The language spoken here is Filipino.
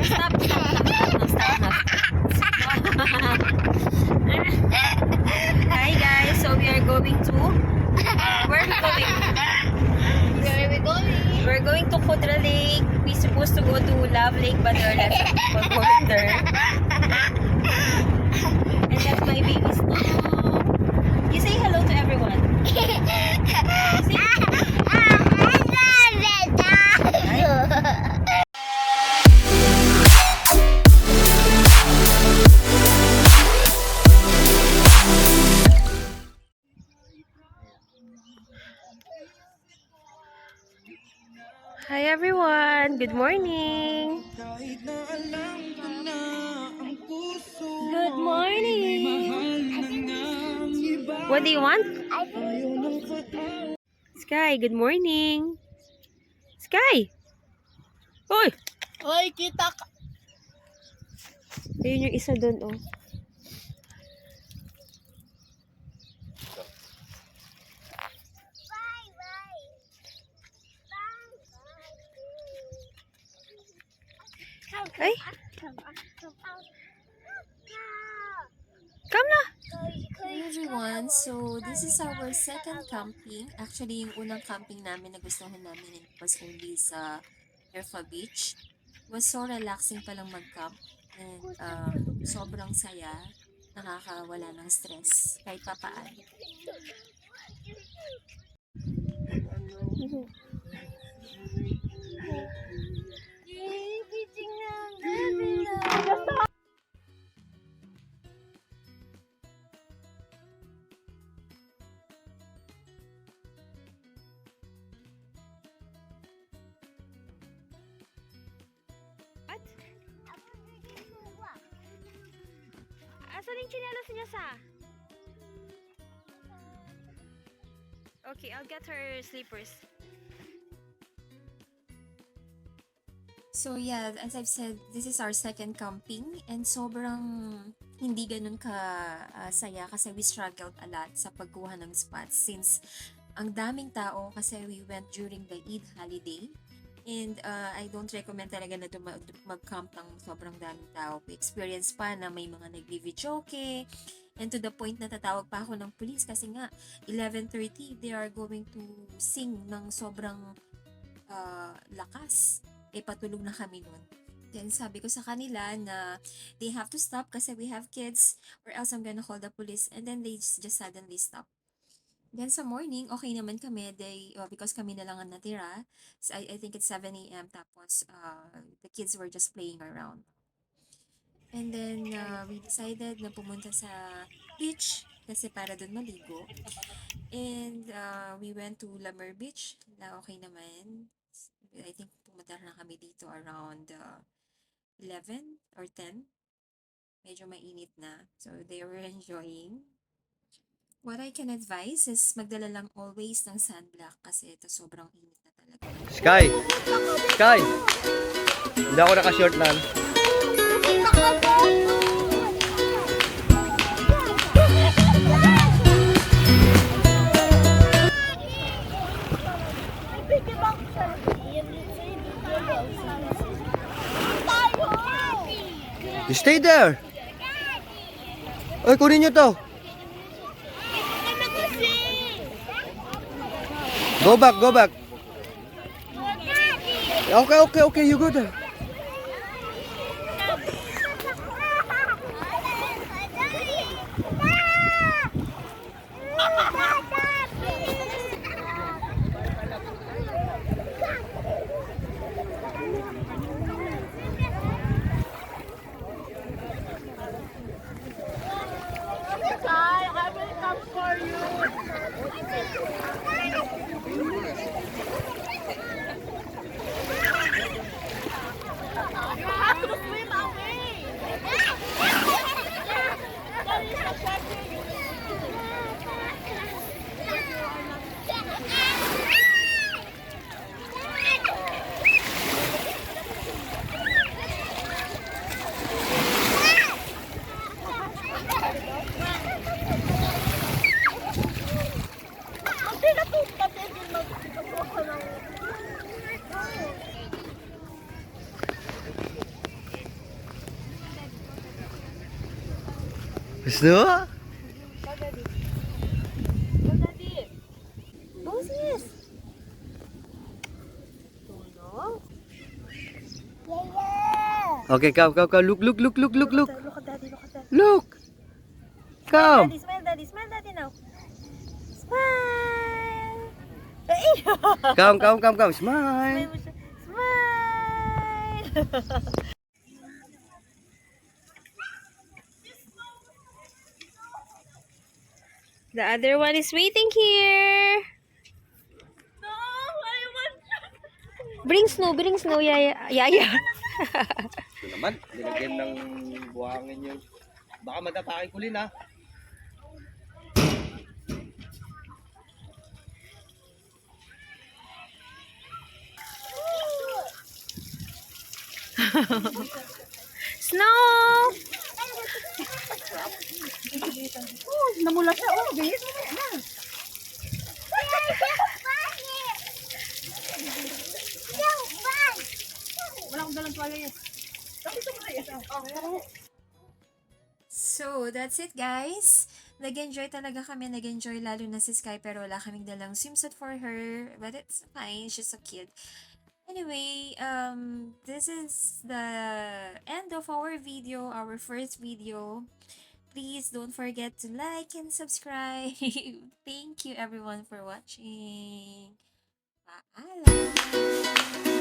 Stop, stop, stop, stop, stop. Hi guys, so we are going to, where are we going? Where are we going? We're going to Kudra Lake. We're supposed to go to Love Lake, but there are lots of people going there. And that's my baby Snow. You say hello to everyone. Hi everyone! Good morning! Good morning! What do you want? Sky, good morning! Sky! Hoy! Hoy, kita ka. Ayun yung isa doon, oh. Ay! Come na! Hey everyone, so this is our second camping. Actually, yung unang camping namin na gustuhan namin was only sa Erfa Beach. It was so relaxing palang mag-camp and sobrang saya, nakakawala ng stress kahit papaan. What? Asan yung chinelas niya sa? Okay, I'll get her slippers. So yeah, as I've said, this is our second camping and sobrang hindi ganun ka saya kasi we struggled a lot sa pagkuha ng spots since ang daming tao kasi we went during the Eid holiday. And I don't recommend talaga na mag-camp ng sobrang daming tao. We experience pa na may mga nagvi-videoke and to the point na tatawag pa ako ng police kasi nga 11:30 they are going to sing ng sobrang lakas. Patulog na kami nun. Then sabi ko sa kanila na they have to stop kasi we have kids or else I'm gonna call the police, and then they just suddenly stop. Then sa morning, okay naman kami. Because kami na lang ang natira. So I think it's 7 a.m. Tapos the kids were just playing around. And then we decided na pumunta sa beach kasi para dun maligo. And we went to Lamer Beach na okay naman. I think pumunta na kami dito around 11 or 10. Medyo mainit na. So they were enjoying. What I can advise is magdala lang always ng sunblock kasi ito sobrang init na talaga. Sky! Sky! Hindi ako naka-short lang. You stay there! Oy, kunin nyo to! Go back, go back! Okay, you go there. I will come for you. Gusto? Boses! Okay, come. Look. Look at daddy, look at daddy. Look. Come. Daddy, smile daddy, smile daddy now. Smile! Ay! Come. Smile Smile. mo siya. Smile! The other one is waiting here. No, I want Bring snow, yaya. Yaya. Ito naman, nilagyan ng buhangin yun. Baka matatakin ko rin, ha? Snow! namula siya. Oh, bilis mo na. Wala akong dalang tuwalya yan. So, that's it guys. Nag-enjoy talaga kami. Nag-enjoy lalo na si Sky pero wala kaming dalang swimsuit for her. But it's fine. She's a kid. Anyway, this is the end of our video, our first video. Please don't forget to like and subscribe. Thank you everyone for watching. Bye.